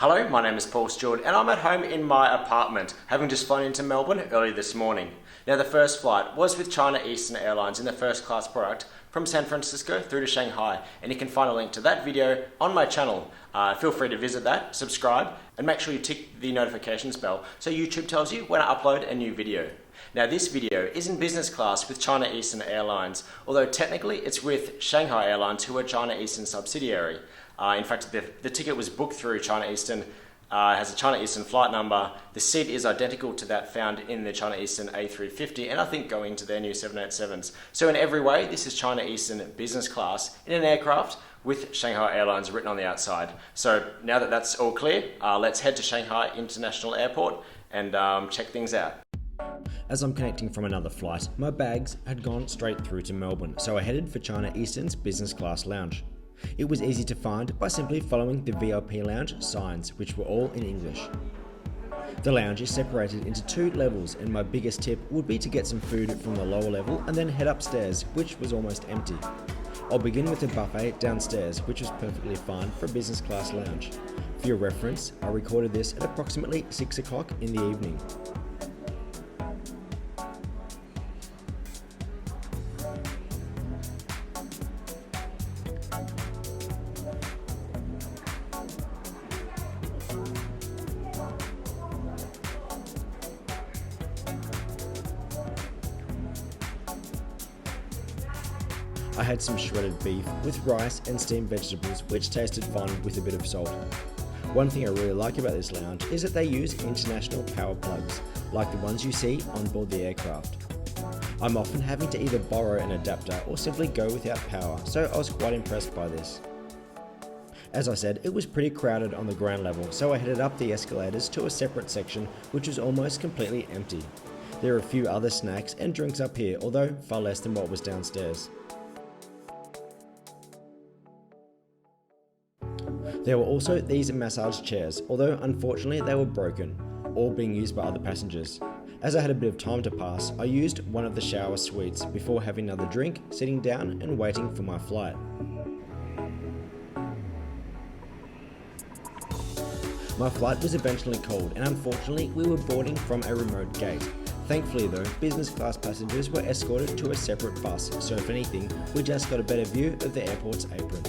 Hello, my name is Paul Stewart and I'm at home in my apartment, having just flown into Melbourne early this morning. Now the first flight was with China Eastern Airlines in the first class product from San Francisco through to Shanghai, and you can find a link to that video on my channel. Feel free to visit that, subscribe, and make sure you tick the notifications bell so YouTube tells you when I upload a new video. Now this video is in business class with China Eastern Airlines, although technically it's with Shanghai Airlines, who are China Eastern subsidiary. In fact, the ticket was booked through China Eastern, has a China Eastern flight number. The seat is identical to that found in the China Eastern A350 and I think going to their new 787s. So in every way, this is China Eastern business class in an aircraft with Shanghai Airlines written on the outside. So now that that's all clear, let's head to Shanghai International Airport and check things out. As I'm connecting from another flight, my bags had gone straight through to Melbourne, so I headed for China Eastern's business class lounge. It was easy to find by simply following the VIP lounge signs, which were all in English. The lounge is separated into two levels, and my biggest tip would be to get some food from the lower level and then head upstairs, which was almost empty. I'll begin with the buffet downstairs, which was perfectly fine for a business class lounge. For your reference, I recorded this at approximately 6 o'clock in the evening. I had some shredded beef with rice and steamed vegetables, which tasted fine with a bit of salt. One thing I really like about this lounge is that they use international power plugs, like the ones you see on board the aircraft. I'm often having to either borrow an adapter or simply go without power, so I was quite impressed by this. As I said, it was pretty crowded on the ground level, so I headed up the escalators to a separate section which was almost completely empty. There are a few other snacks and drinks up here, although far less than what was downstairs. There were also these massage chairs, although unfortunately they were broken, all being used by other passengers. As I had a bit of time to pass, I used one of the shower suites before having another drink, sitting down and waiting for my flight. My flight was eventually called, and unfortunately we were boarding from a remote gate. Thankfully though, business class passengers were escorted to a separate bus, so if anything, we just got a better view of the airport's apron.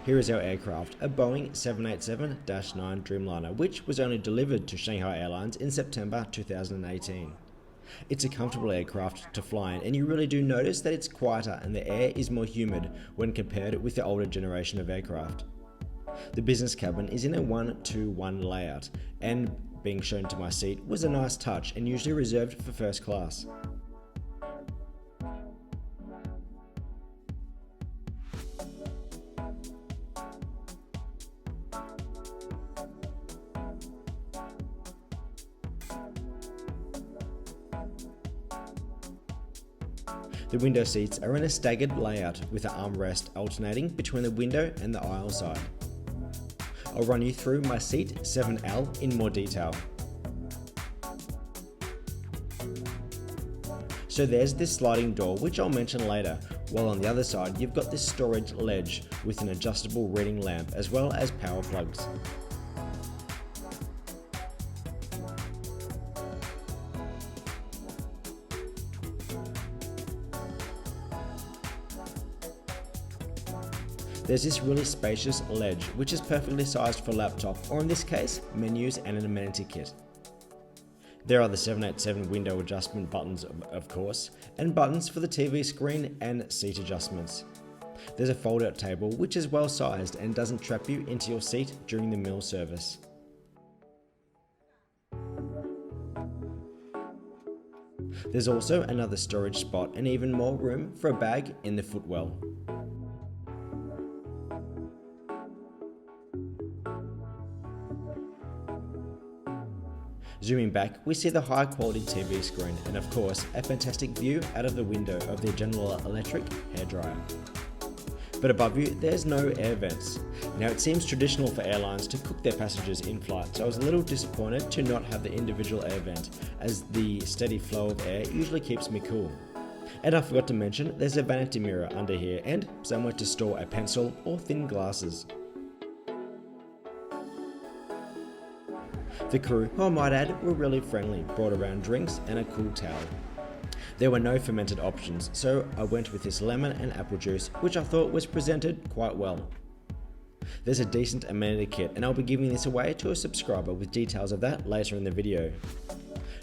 Here is our aircraft, a Boeing 787-9 Dreamliner, which was only delivered to Shanghai Airlines in September 2018. It's a comfortable aircraft to fly in, and you really do notice that it's quieter and the air is more humid when compared with the older generation of aircraft. The business cabin is in a 1-2-1 layout, and being shown to my seat was a nice touch and usually reserved for first class. The window seats are in a staggered layout with an armrest alternating between the window and the aisle side. I'll run you through my seat 7L in more detail. So there's this sliding door, which I'll mention later, while on the other side you've got this storage ledge with an adjustable reading lamp as well as power plugs. There's this really spacious ledge, which is perfectly sized for laptop, or in this case, menus and an amenity kit. There are the 787 window adjustment buttons, of course, and buttons for the TV screen and seat adjustments. There's a fold-out table, which is well sized and doesn't trap you into your seat during the meal service. There's also another storage spot and even more room for a bag in the footwell. Zooming back, we see the high quality TV screen and of course a fantastic view out of the window of the General Electric hairdryer. but above you there's no air vents. Now it seems traditional for airlines to cook their passengers in flight, so I was a little disappointed to not have the individual air vent, as the steady flow of air usually keeps me cool. And I forgot to mention there's a vanity mirror under here and somewhere to store a pencil or thin glasses. The crew, who I might add, were really friendly, brought around drinks and a cool towel. There were no fermented options, so I went with this lemon and apple juice, which I thought was presented quite well. There's a decent amenity kit, and I'll be giving this away to a subscriber with details of that later in the video.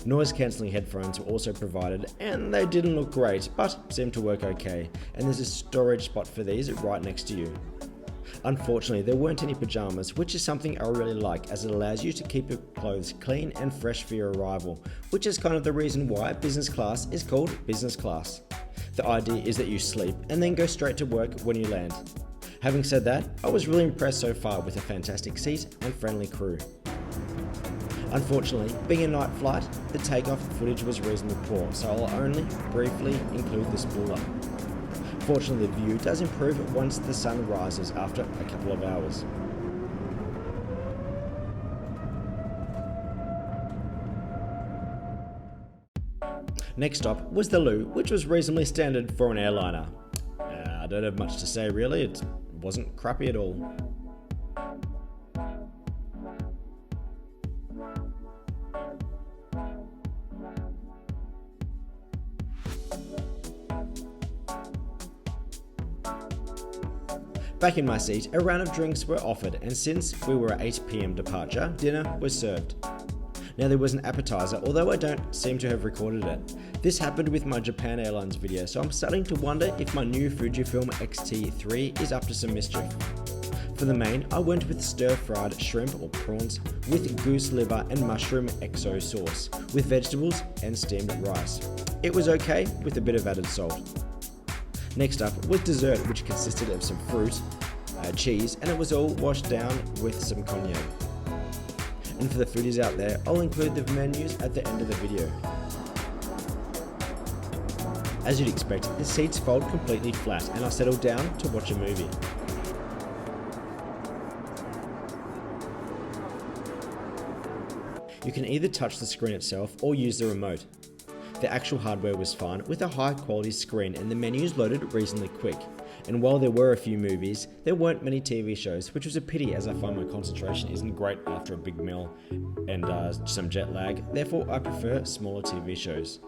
Noise cancelling headphones were also provided, and they didn't look great, but seemed to work okay, and there's a storage spot for these right next to you. Unfortunately, there weren't any pajamas, which is something I really like, as it allows you to keep your clothes clean and fresh for your arrival, which is kind of the reason why business class is called business class. The idea is that you sleep and then go straight to work when you land. Having said that, I was really impressed so far with a fantastic seat and friendly crew. Unfortunately, being a night flight, the takeoff footage was reasonably poor, so I'll only briefly include the spooler. Fortunately, the view does improve once the sun rises after a couple of hours. Next stop was the loo, which was reasonably standard for an airliner. I don't have much to say really, it wasn't crappy at all. Back in my seat, a round of drinks were offered, and since we were at 8 PM departure, dinner was served. Now there was an appetizer, although I don't seem to have recorded it. This happened with my Japan Airlines video, so I'm starting to wonder if my new Fujifilm X-T3 is up to some mischief. For the main, I went with stir-fried shrimp or prawns with goose liver and mushroom XO sauce, with vegetables and steamed rice. It was okay with a bit of added salt. Next up was dessert, which consisted of some fruit, cheese, and it was all washed down with some cognac. And for the foodies out there, I'll include the menus at the end of the video. As you'd expect, the seats fold completely flat, and I settled down to watch a movie. You can either touch the screen itself or use the remote. The actual hardware was fine, with a high quality screen, and the menus loaded reasonably quick. And while there were a few movies, there weren't many TV shows, which was a pity as I find my concentration isn't great after a big meal and some jet lag, therefore I prefer smaller TV shows.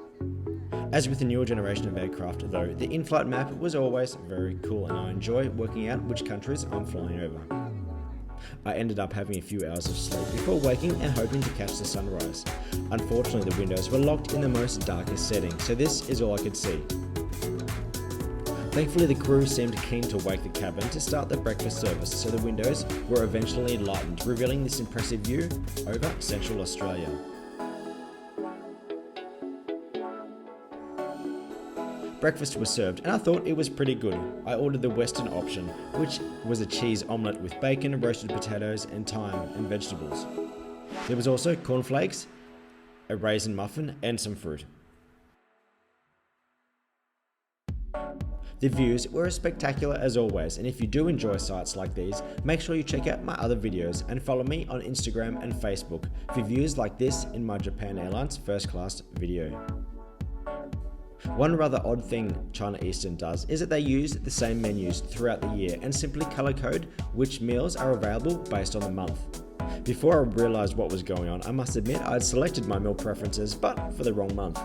As with the newer generation of aircraft though, the in-flight map was always very cool, and I enjoy working out which countries I'm flying over. I ended up having a few hours of sleep before waking and hoping to catch the sunrise. Unfortunately, the windows were locked in the most darkest setting, so this is all I could see. Thankfully, the crew seemed keen to wake the cabin to start the breakfast service, so the windows were eventually lightened, revealing this impressive view over Central Australia. Breakfast was served, and I thought it was pretty good. I ordered the Western option, which was a cheese omelette with bacon, roasted potatoes, and thyme and vegetables. There was also cornflakes, a raisin muffin, and some fruit. The views were as spectacular as always, and if you do enjoy sights like these, make sure you check out my other videos and follow me on Instagram and Facebook for views like this in my Japan Airlines first class video. One rather odd thing China Eastern does is that they use the same menus throughout the year and simply color code which meals are available based on the month. Before I realised what was going on, I must admit I'd selected my meal preferences, but for the wrong month.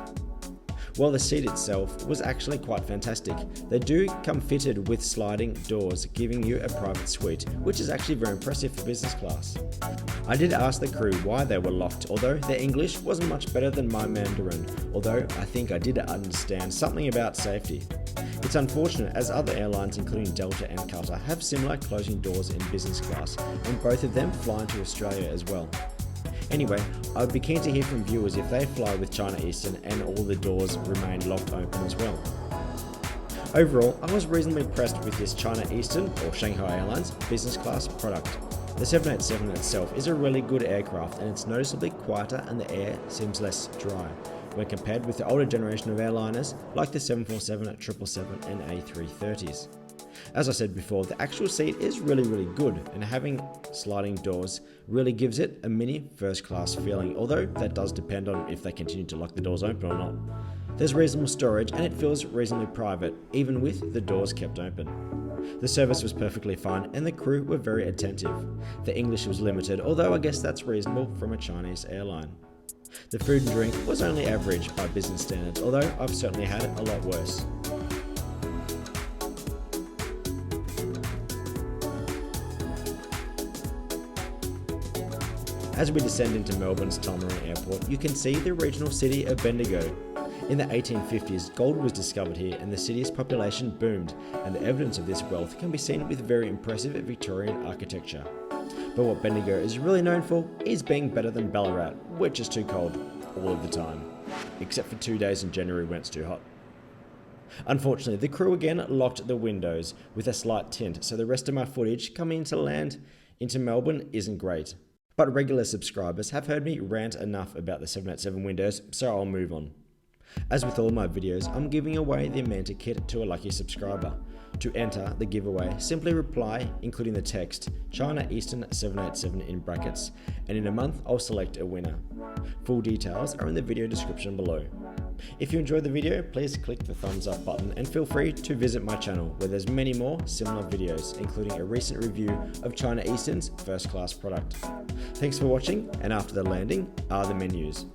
While the seat itself was actually quite fantastic, they do come fitted with sliding doors, giving you a private suite, which is actually very impressive for business class. I did ask the crew why they were locked, although their English wasn't much better than my Mandarin, although I think I did understand something about safety. It's unfortunate as other airlines including Delta and Qatar have similar closing doors in business class, and both of them fly into Australia as well. Anyway, I would be keen to hear from viewers if they fly with China Eastern and all the doors remain locked open as well. Overall, I was reasonably impressed with this China Eastern or Shanghai Airlines business class product. The 787 itself is a really good aircraft, and it's noticeably quieter and the air seems less dry when compared with the older generation of airliners like the 747, 777 and A330s. As I said before, the actual seat is really good, and having sliding doors really gives it a mini first class feeling, although that does depend on if they continue to lock the doors open or not. There's reasonable storage and it feels reasonably private, even with the doors kept open. The service was perfectly fine and the crew were very attentive. The English was limited, although I guess that's reasonable from a Chinese airline. The food and drink was only average by business standards, although I've certainly had it a lot worse. As we descend into Melbourne's Tullamarine Airport, you can see the regional city of Bendigo. In the 1850s, gold was discovered here and the city's population boomed, and the evidence of this wealth can be seen with very impressive Victorian architecture. But what Bendigo is really known for is being better than Ballarat, which is too cold all of the time, except for 2 days in January when it's too hot. Unfortunately, the crew again locked the windows with a slight tint, so the rest of my footage coming into land into Melbourne isn't great. But regular subscribers have heard me rant enough about the 787 windows, so I'll move on. As with all my videos, I'm giving away the Manta kit to a lucky subscriber. To enter the giveaway, simply reply, including the text, China Eastern 787 in brackets, and in a month I'll select a winner. Full details are in the video description below. If you enjoyed the video, please click the thumbs up button and feel free to visit my channel where there's many more similar videos, including a recent review of China Eastern's first class product. Thanks for watching, and after the landing are the menus.